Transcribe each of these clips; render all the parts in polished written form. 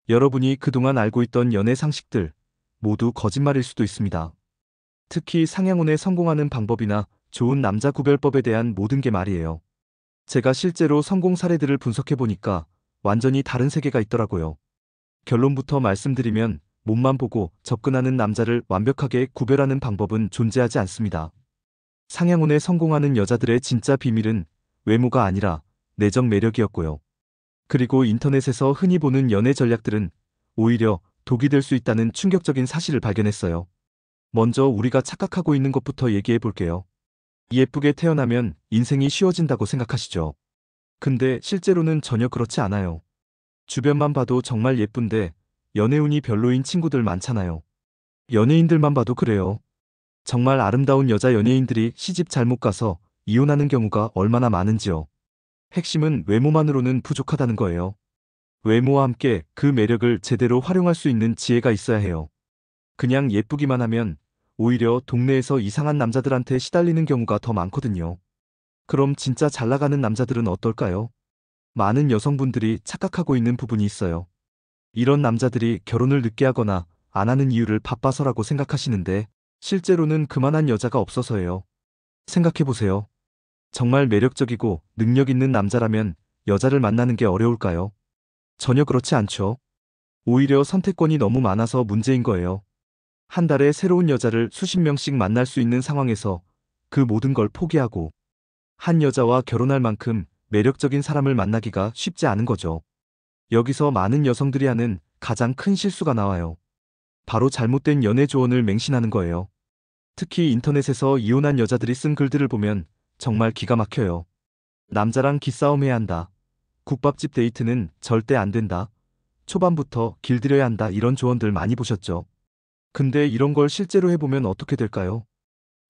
여러분이 그동안 알고 있던 연애 상식들 모두 거짓말일 수도 있습니다. 특히 상향혼에 성공하는 방법이나 좋은 남자 구별법에 대한 모든 게 말이에요. 제가 실제로 성공 사례들을 분석해보니까 완전히 다른 세계가 있더라고요. 결론부터 말씀드리면 몸만 보고 접근하는 남자를 완벽하게 구별하는 방법은 존재하지 않습니다. 상향혼에 성공하는 여자들의 진짜 비밀은 외모가 아니라 내적 매력이었고요. 그리고 인터넷에서 흔히 보는 연애 전략들은 오히려 독이 될 수 있다는 충격적인 사실을 발견했어요. 먼저 우리가 착각하고 있는 것부터 얘기해 볼게요. 예쁘게 태어나면 인생이 쉬워진다고 생각하시죠? 근데 실제로는 전혀 그렇지 않아요. 주변만 봐도 정말 예쁜데 연애운이 별로인 친구들 많잖아요. 연예인들만 봐도 그래요. 정말 아름다운 여자 연예인들이 시집 잘못 가서 이혼하는 경우가 얼마나 많은지요. 핵심은 외모만으로는 부족하다는 거예요. 외모와 함께 그 매력을 제대로 활용할 수 있는 지혜가 있어야 해요. 그냥 예쁘기만 하면 오히려 동네에서 이상한 남자들한테 시달리는 경우가 더 많거든요. 그럼 진짜 잘 나가는 남자들은 어떨까요? 많은 여성분들이 착각하고 있는 부분이 있어요. 이런 남자들이 결혼을 늦게 하거나 안 하는 이유를 바빠서라고 생각하시는데 실제로는 그만한 여자가 없어서예요. 생각해보세요. 정말 매력적이고 능력 있는 남자라면 여자를 만나는 게 어려울까요? 전혀 그렇지 않죠. 오히려 선택권이 너무 많아서 문제인 거예요. 한 달에 새로운 여자를 수십 명씩 만날 수 있는 상황에서 그 모든 걸 포기하고 한 여자와 결혼할 만큼 매력적인 사람을 만나기가 쉽지 않은 거죠. 여기서 많은 여성들이 하는 가장 큰 실수가 나와요. 바로 잘못된 연애 조언을 맹신하는 거예요. 특히 인터넷에서 이혼한 여자들이 쓴 글들을 보면 정말 기가 막혀요. 남자랑 기싸움 해야 한다. 국밥집 데이트는 절대 안 된다. 초반부터 길들여야 한다. 이런 조언들 많이 보셨죠? 근데 이런 걸 실제로 해보면 어떻게 될까요?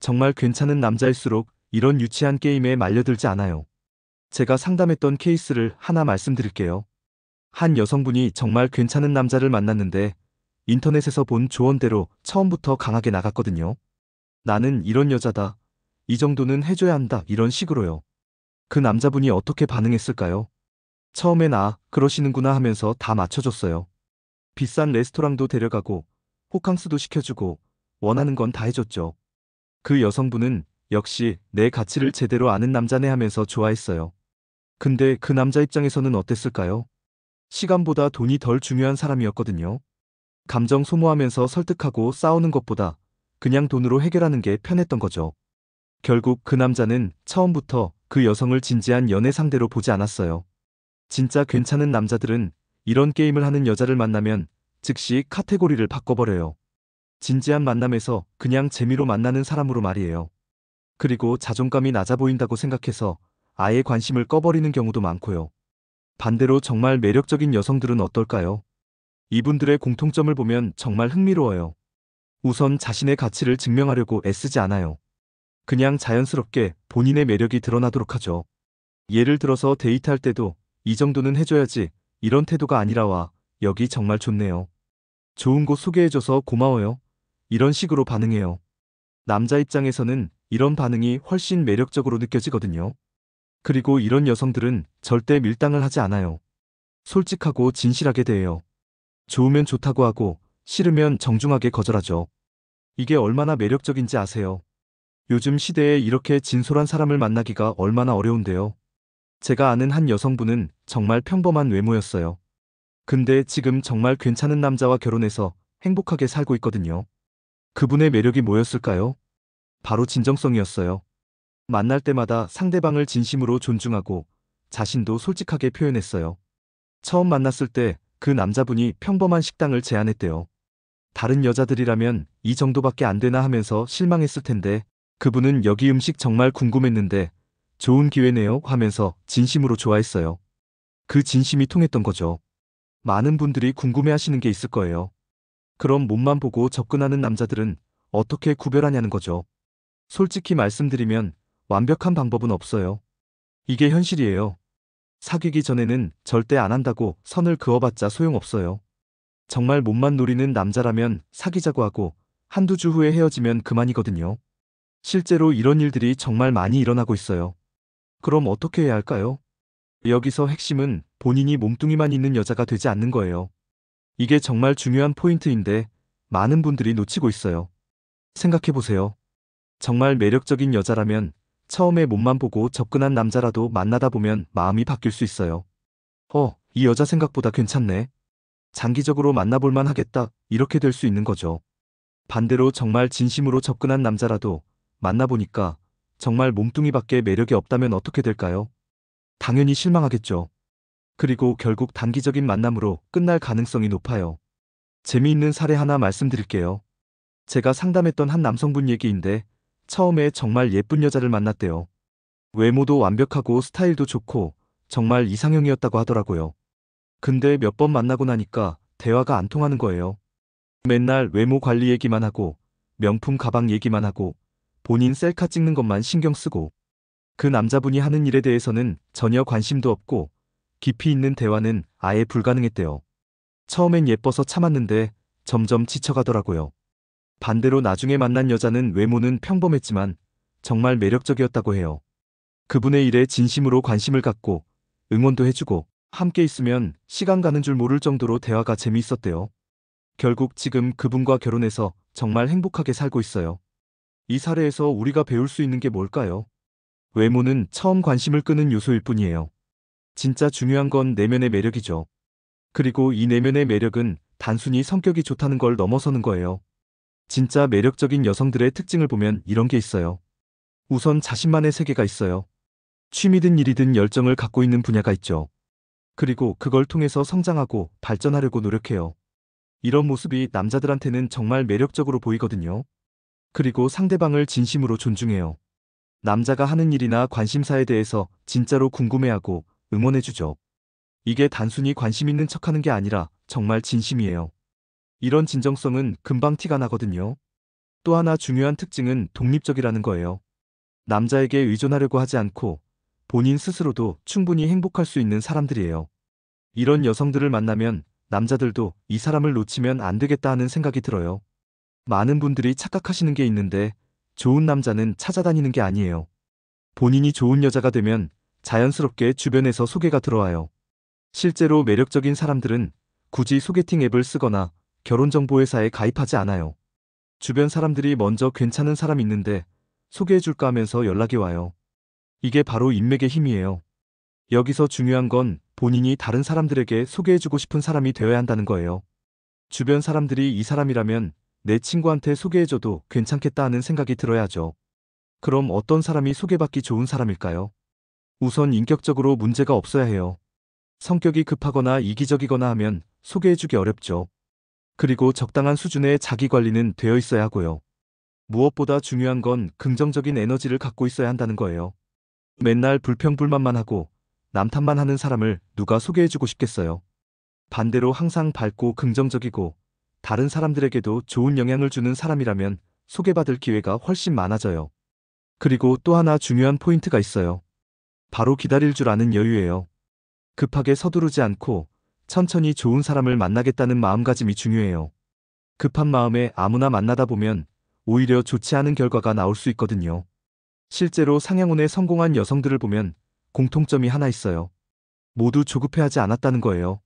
정말 괜찮은 남자일수록 이런 유치한 게임에 말려들지 않아요. 제가 상담했던 케이스를 하나 말씀드릴게요. 한 여성분이 정말 괜찮은 남자를 만났는데 인터넷에서 본 조언대로 처음부터 강하게 나갔거든요. 나는 이런 여자다. 이 정도는 해줘야 한다. 이런 식으로요. 그 남자분이 어떻게 반응했을까요? 처음엔 그러시는구나 하면서 다 맞춰줬어요. 비싼 레스토랑도 데려가고 호캉스도 시켜주고 원하는 건 다 해줬죠. 그 여성분은 역시 내 가치를 제대로 아는 남자네 하면서 좋아했어요. 근데 그 남자 입장에서는 어땠을까요? 시간보다 돈이 덜 중요한 사람이었거든요. 감정 소모하면서 설득하고 싸우는 것보다 그냥 돈으로 해결하는 게 편했던 거죠. 결국 그 남자는 처음부터 그 여성을 진지한 연애 상대로 보지 않았어요. 진짜 괜찮은 남자들은 이런 게임을 하는 여자를 만나면 즉시 카테고리를 바꿔버려요. 진지한 만남에서 그냥 재미로 만나는 사람으로 말이에요. 그리고 자존감이 낮아 보인다고 생각해서 아예 관심을 꺼버리는 경우도 많고요. 반대로 정말 매력적인 여성들은 어떨까요? 이분들의 공통점을 보면 정말 흥미로워요. 우선 자신의 가치를 증명하려고 애쓰지 않아요. 그냥 자연스럽게 본인의 매력이 드러나도록 하죠. 예를 들어서 데이트할 때도 이 정도는 해줘야지 이런 태도가 아니라 여기 정말 좋네요. 좋은 곳 소개해줘서 고마워요. 이런 식으로 반응해요. 남자 입장에서는 이런 반응이 훨씬 매력적으로 느껴지거든요. 그리고 이런 여성들은 절대 밀당을 하지 않아요. 솔직하고 진실하게 대해요. 좋으면 좋다고 하고 싫으면 정중하게 거절하죠. 이게 얼마나 매력적인지 아세요? 요즘 시대에 이렇게 진솔한 사람을 만나기가 얼마나 어려운데요. 제가 아는 한 여성분은 정말 평범한 외모였어요. 근데 지금 정말 괜찮은 남자와 결혼해서 행복하게 살고 있거든요. 그분의 매력이 뭐였을까요? 바로 진정성이었어요. 만날 때마다 상대방을 진심으로 존중하고 자신도 솔직하게 표현했어요. 처음 만났을 때 그 남자분이 평범한 식당을 제안했대요. 다른 여자들이라면 이 정도밖에 안 되나 하면서 실망했을 텐데 그분은 여기 음식 정말 궁금했는데 좋은 기회네요 하면서 진심으로 좋아했어요. 그 진심이 통했던 거죠. 많은 분들이 궁금해하시는 게 있을 거예요. 그럼 몸만 보고 접근하는 남자들은 어떻게 구별하냐는 거죠. 솔직히 말씀드리면 완벽한 방법은 없어요. 이게 현실이에요. 사귀기 전에는 절대 안 한다고 선을 그어봤자 소용없어요. 정말 몸만 노리는 남자라면 사귀자고 하고 한두 주 후에 헤어지면 그만이거든요. 실제로 이런 일들이 정말 많이 일어나고 있어요. 그럼 어떻게 해야 할까요? 여기서 핵심은 본인이 몸뚱이만 있는 여자가 되지 않는 거예요. 이게 정말 중요한 포인트인데 많은 분들이 놓치고 있어요. 생각해보세요. 정말 매력적인 여자라면 처음에 몸만 보고 접근한 남자라도 만나다 보면 마음이 바뀔 수 있어요. 이 여자 생각보다 괜찮네. 장기적으로 만나볼만 하겠다. 이렇게 될 수 있는 거죠. 반대로 정말 진심으로 접근한 남자라도 만나보니까 정말 몸뚱이밖에 매력이 없다면 어떻게 될까요? 당연히 실망하겠죠. 그리고 결국 단기적인 만남으로 끝날 가능성이 높아요. 재미있는 사례 하나 말씀드릴게요. 제가 상담했던 한 남성분 얘기인데 처음에 정말 예쁜 여자를 만났대요. 외모도 완벽하고 스타일도 좋고 정말 이상형이었다고 하더라고요. 근데 몇 번 만나고 나니까 대화가 안 통하는 거예요. 맨날 외모 관리 얘기만 하고 명품 가방 얘기만 하고 본인 셀카 찍는 것만 신경 쓰고 그 남자분이 하는 일에 대해서는 전혀 관심도 없고 깊이 있는 대화는 아예 불가능했대요. 처음엔 예뻐서 참았는데 점점 지쳐가더라고요. 반대로 나중에 만난 여자는 외모는 평범했지만 정말 매력적이었다고 해요. 그분의 일에 진심으로 관심을 갖고 응원도 해주고 함께 있으면 시간 가는 줄 모를 정도로 대화가 재미있었대요. 결국 지금 그분과 결혼해서 정말 행복하게 살고 있어요. 이 사례에서 우리가 배울 수 있는 게 뭘까요? 외모는 처음 관심을 끄는 요소일 뿐이에요. 진짜 중요한 건 내면의 매력이죠. 그리고 이 내면의 매력은 단순히 성격이 좋다는 걸 넘어서는 거예요. 진짜 매력적인 여성들의 특징을 보면 이런 게 있어요. 우선 자신만의 세계가 있어요. 취미든 일이든 열정을 갖고 있는 분야가 있죠. 그리고 그걸 통해서 성장하고 발전하려고 노력해요. 이런 모습이 남자들한테는 정말 매력적으로 보이거든요. 그리고 상대방을 진심으로 존중해요. 남자가 하는 일이나 관심사에 대해서 진짜로 궁금해하고 응원해주죠. 이게 단순히 관심 있는 척하는 게 아니라 정말 진심이에요. 이런 진정성은 금방 티가 나거든요. 또 하나 중요한 특징은 독립적이라는 거예요. 남자에게 의존하려고 하지 않고 본인 스스로도 충분히 행복할 수 있는 사람들이에요. 이런 여성들을 만나면 남자들도 이 사람을 놓치면 안 되겠다 하는 생각이 들어요. 많은 분들이 착각하시는 게 있는데 좋은 남자는 찾아다니는 게 아니에요. 본인이 좋은 여자가 되면 자연스럽게 주변에서 소개가 들어와요. 실제로 매력적인 사람들은 굳이 소개팅 앱을 쓰거나 결혼정보회사에 가입하지 않아요. 주변 사람들이 먼저 괜찮은 사람 있는데 소개해줄까 하면서 연락이 와요. 이게 바로 인맥의 힘이에요. 여기서 중요한 건 본인이 다른 사람들에게 소개해주고 싶은 사람이 되어야 한다는 거예요. 주변 사람들이 이 사람이라면 내 친구한테 소개해줘도 괜찮겠다 하는 생각이 들어야죠. 그럼 어떤 사람이 소개받기 좋은 사람일까요? 우선 인격적으로 문제가 없어야 해요. 성격이 급하거나 이기적이거나 하면 소개해주기 어렵죠. 그리고 적당한 수준의 자기 관리는 되어 있어야 하고요. 무엇보다 중요한 건 긍정적인 에너지를 갖고 있어야 한다는 거예요. 맨날 불평불만만 하고 남 탓만 하는 사람을 누가 소개해주고 싶겠어요. 반대로 항상 밝고 긍정적이고 다른 사람들에게도 좋은 영향을 주는 사람이라면 소개받을 기회가 훨씬 많아져요. 그리고 또 하나 중요한 포인트가 있어요. 바로 기다릴 줄 아는 여유예요. 급하게 서두르지 않고 천천히 좋은 사람을 만나겠다는 마음가짐이 중요해요. 급한 마음에 아무나 만나다 보면 오히려 좋지 않은 결과가 나올 수 있거든요. 실제로 상향혼에 성공한 여성들을 보면 공통점이 하나 있어요. 모두 조급해하지 않았다는 거예요.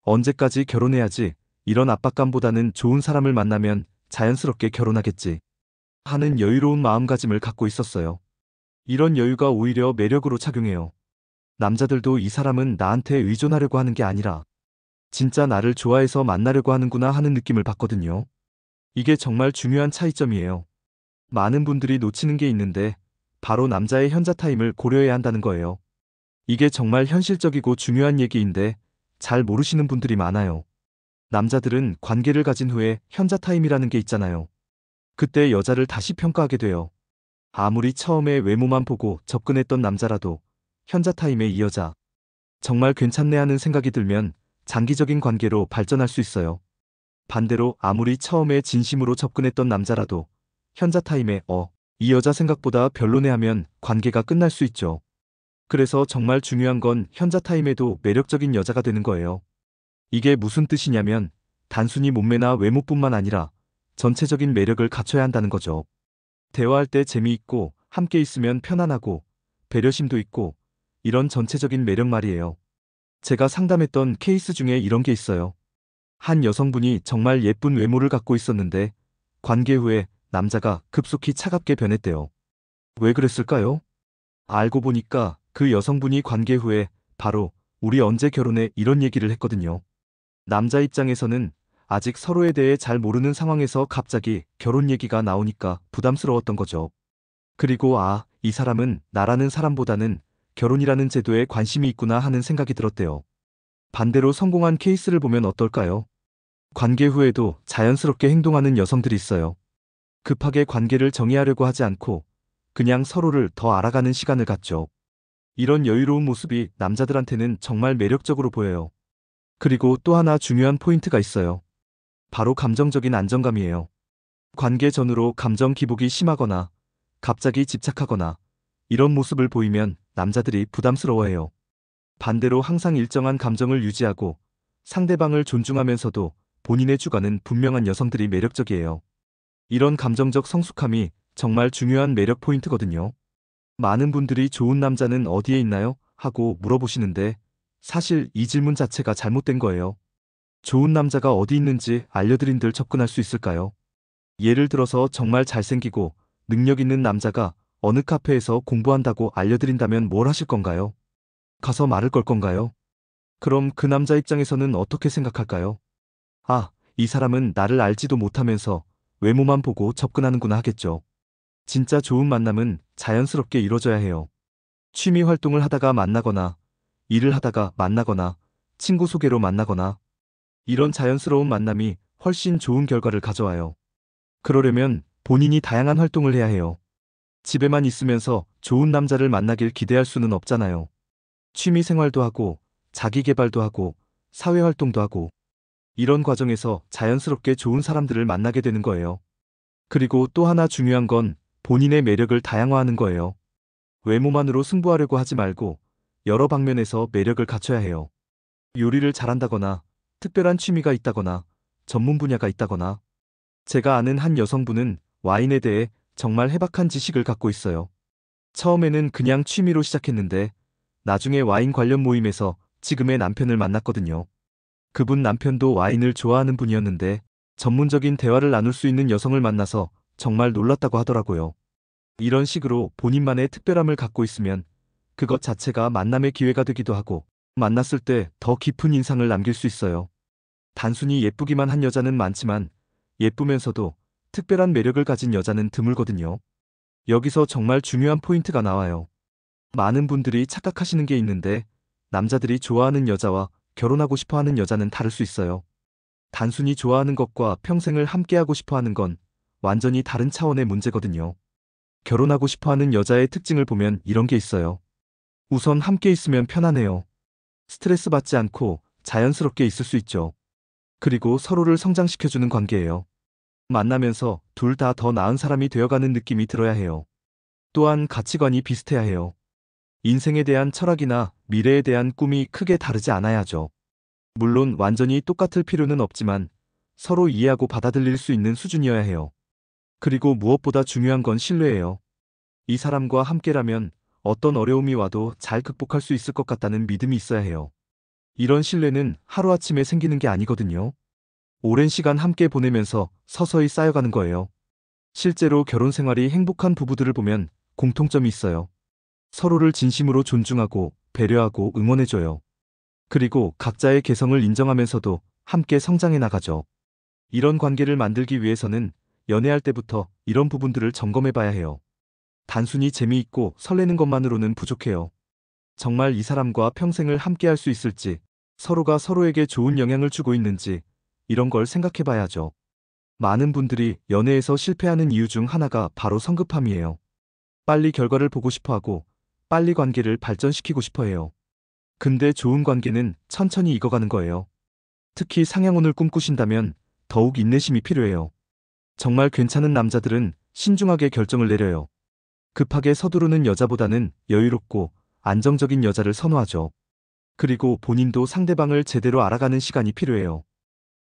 언제까지 결혼해야지 이런 압박감보다는 좋은 사람을 만나면 자연스럽게 결혼하겠지 하는 여유로운 마음가짐을 갖고 있었어요. 이런 여유가 오히려 매력으로 작용해요. 남자들도 이 사람은 나한테 의존하려고 하는 게 아니라 진짜 나를 좋아해서 만나려고 하는구나 하는 느낌을 받거든요. 이게 정말 중요한 차이점이에요. 많은 분들이 놓치는 게 있는데 바로 남자의 현자 타임을 고려해야 한다는 거예요. 이게 정말 현실적이고 중요한 얘기인데 잘 모르시는 분들이 많아요. 남자들은 관계를 가진 후에 현자 타임이라는 게 있잖아요. 그때 여자를 다시 평가하게 돼요. 아무리 처음에 외모만 보고 접근했던 남자라도 현자 타임에 이 여자 정말 괜찮네 하는 생각이 들면 장기적인 관계로 발전할 수 있어요. 반대로 아무리 처음에 진심으로 접근했던 남자라도 현자 타임에 이 여자 생각보다 별로네 하면 관계가 끝날 수 있죠. 그래서 정말 중요한 건 현자 타임에도 매력적인 여자가 되는 거예요. 이게 무슨 뜻이냐면 단순히 몸매나 외모뿐만 아니라 전체적인 매력을 갖춰야 한다는 거죠. 대화할 때 재미있고 함께 있으면 편안하고 배려심도 있고 이런 전체적인 매력 말이에요. 제가 상담했던 케이스 중에 이런 게 있어요. 한 여성분이 정말 예쁜 외모를 갖고 있었는데 관계 후에 남자가 급속히 차갑게 변했대요. 왜 그랬을까요? 알고 보니까 그 여성분이 관계 후에 바로 우리 언제 결혼해 이런 얘기를 했거든요. 남자 입장에서는 아직 서로에 대해 잘 모르는 상황에서 갑자기 결혼 얘기가 나오니까 부담스러웠던 거죠. 그리고 이 사람은 나라는 사람보다는 결혼이라는 제도에 관심이 있구나 하는 생각이 들었대요. 반대로 성공한 케이스를 보면 어떨까요? 관계 후에도 자연스럽게 행동하는 여성들이 있어요. 급하게 관계를 정의하려고 하지 않고 그냥 서로를 더 알아가는 시간을 갖죠. 이런 여유로운 모습이 남자들한테는 정말 매력적으로 보여요. 그리고 또 하나 중요한 포인트가 있어요. 바로 감정적인 안정감이에요. 관계 전후로 감정 기복이 심하거나 갑자기 집착하거나 이런 모습을 보이면 남자들이 부담스러워해요. 반대로 항상 일정한 감정을 유지하고 상대방을 존중하면서도 본인의 주관은 분명한 여성들이 매력적이에요. 이런 감정적 성숙함이 정말 중요한 매력 포인트거든요. 많은 분들이 좋은 남자는 어디에 있나요? 하고 물어보시는데 사실 이 질문 자체가 잘못된 거예요. 좋은 남자가 어디 있는지 알려드린들 접근할 수 있을까요? 예를 들어서 정말 잘생기고 능력 있는 남자가 어느 카페에서 공부한다고 알려드린다면 뭘 하실 건가요? 가서 말을 걸 건가요? 그럼 그 남자 입장에서는 어떻게 생각할까요? 이 사람은 나를 알지도 못하면서 외모만 보고 접근하는구나 하겠죠. 진짜 좋은 만남은 자연스럽게 이루어져야 해요. 취미 활동을 하다가 만나거나, 일을 하다가 만나거나, 친구 소개로 만나거나, 이런 자연스러운 만남이 훨씬 좋은 결과를 가져와요. 그러려면 본인이 다양한 활동을 해야 해요. 집에만 있으면서 좋은 남자를 만나길 기대할 수는 없잖아요. 취미 생활도 하고, 자기 개발도 하고, 사회 활동도 하고, 이런 과정에서 자연스럽게 좋은 사람들을 만나게 되는 거예요. 그리고 또 하나 중요한 건 본인의 매력을 다양화하는 거예요. 외모만으로 승부하려고 하지 말고 여러 방면에서 매력을 갖춰야 해요. 요리를 잘한다거나, 특별한 취미가 있다거나, 전문 분야가 있다거나. 제가 아는 한 여성분은 와인에 대해 정말 해박한 지식을 갖고 있어요. 처음에는 그냥 취미로 시작했는데 나중에 와인 관련 모임에서 지금의 남편을 만났거든요. 그분 남편도 와인을 좋아하는 분이었는데 전문적인 대화를 나눌 수 있는 여성을 만나서 정말 놀랐다고 하더라고요. 이런 식으로 본인만의 특별함을 갖고 있으면 그것 자체가 만남의 기회가 되기도 하고 만났을 때 더 깊은 인상을 남길 수 있어요. 단순히 예쁘기만 한 여자는 많지만 예쁘면서도 특별한 매력을 가진 여자는 드물거든요. 여기서 정말 중요한 포인트가 나와요. 많은 분들이 착각하시는 게 있는데 남자들이 좋아하는 여자와 결혼하고 싶어 하는 여자는 다를 수 있어요. 단순히 좋아하는 것과 평생을 함께하고 싶어 하는 건 완전히 다른 차원의 문제거든요. 결혼하고 싶어 하는 여자의 특징을 보면 이런 게 있어요. 우선 함께 있으면 편안해요. 스트레스 받지 않고 자연스럽게 있을 수 있죠. 그리고 서로를 성장시켜주는 관계예요. 만나면서 둘 다 더 나은 사람이 되어가는 느낌이 들어야 해요. 또한 가치관이 비슷해야 해요. 인생에 대한 철학이나 미래에 대한 꿈이 크게 다르지 않아야 하죠. 물론 완전히 똑같을 필요는 없지만 서로 이해하고 받아들일 수 있는 수준이어야 해요. 그리고 무엇보다 중요한 건 신뢰예요. 이 사람과 함께라면 어떤 어려움이 와도 잘 극복할 수 있을 것 같다는 믿음이 있어야 해요. 이런 신뢰는 하루아침에 생기는 게 아니거든요. 오랜 시간 함께 보내면서 서서히 쌓여가는 거예요. 실제로 결혼 생활이 행복한 부부들을 보면 공통점이 있어요. 서로를 진심으로 존중하고 배려하고 응원해줘요. 그리고 각자의 개성을 인정하면서도 함께 성장해 나가죠. 이런 관계를 만들기 위해서는 연애할 때부터 이런 부분들을 점검해 봐야 해요. 단순히 재미있고 설레는 것만으로는 부족해요. 정말 이 사람과 평생을 함께 할 수 있을지, 서로가 서로에게 좋은 영향을 주고 있는지, 이런 걸 생각해 봐야죠. 많은 분들이 연애에서 실패하는 이유 중 하나가 바로 성급함이에요. 빨리 결과를 보고 싶어 하고, 빨리 관계를 발전시키고 싶어 해요. 근데 좋은 관계는 천천히 익어가는 거예요. 특히 상향혼을 꿈꾸신다면 더욱 인내심이 필요해요. 정말 괜찮은 남자들은 신중하게 결정을 내려요. 급하게 서두르는 여자보다는 여유롭고 안정적인 여자를 선호하죠. 그리고 본인도 상대방을 제대로 알아가는 시간이 필요해요.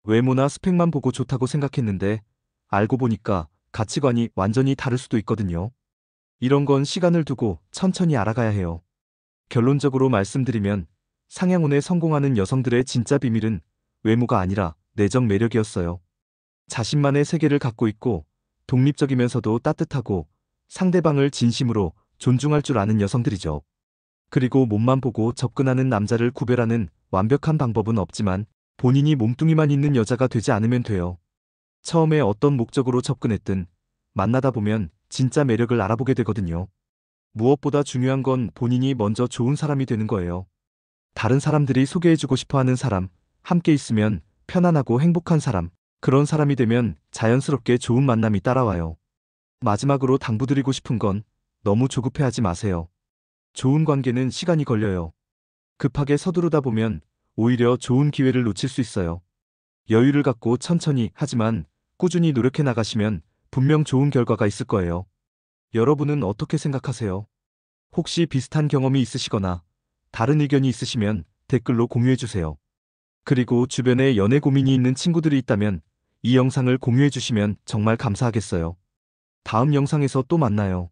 외모나 스펙만 보고 좋다고 생각했는데 알고 보니까 가치관이 완전히 다를 수도 있거든요. 이런 건 시간을 두고 천천히 알아가야 해요. 결론적으로 말씀드리면 상향혼에 성공하는 여성들의 진짜 비밀은 외모가 아니라 내적 매력이었어요. 자신만의 세계를 갖고 있고 독립적이면서도 따뜻하고 상대방을 진심으로 존중할 줄 아는 여성들이죠. 그리고 몸만 보고 접근하는 남자를 구별하는 완벽한 방법은 없지만 본인이 몸뚱이만 있는 여자가 되지 않으면 돼요. 처음에 어떤 목적으로 접근했든 만나다 보면 진짜 매력을 알아보게 되거든요. 무엇보다 중요한 건 본인이 먼저 좋은 사람이 되는 거예요. 다른 사람들이 소개해주고 싶어 하는 사람, 함께 있으면 편안하고 행복한 사람, 그런 사람이 되면 자연스럽게 좋은 만남이 따라와요. 마지막으로 당부드리고 싶은 건 너무 조급해하지 마세요. 좋은 관계는 시간이 걸려요. 급하게 서두르다 보면 오히려 좋은 기회를 놓칠 수 있어요. 여유를 갖고 천천히 하지만 꾸준히 노력해 나가시면 분명 좋은 결과가 있을 거예요. 여러분은 어떻게 생각하세요? 혹시 비슷한 경험이 있으시거나 다른 의견이 있으시면 댓글로 공유해 주세요. 그리고 주변에 연애 고민이 있는 친구들이 있다면 이 영상을 공유해 주시면 정말 감사하겠어요. 다음 영상에서 또 만나요.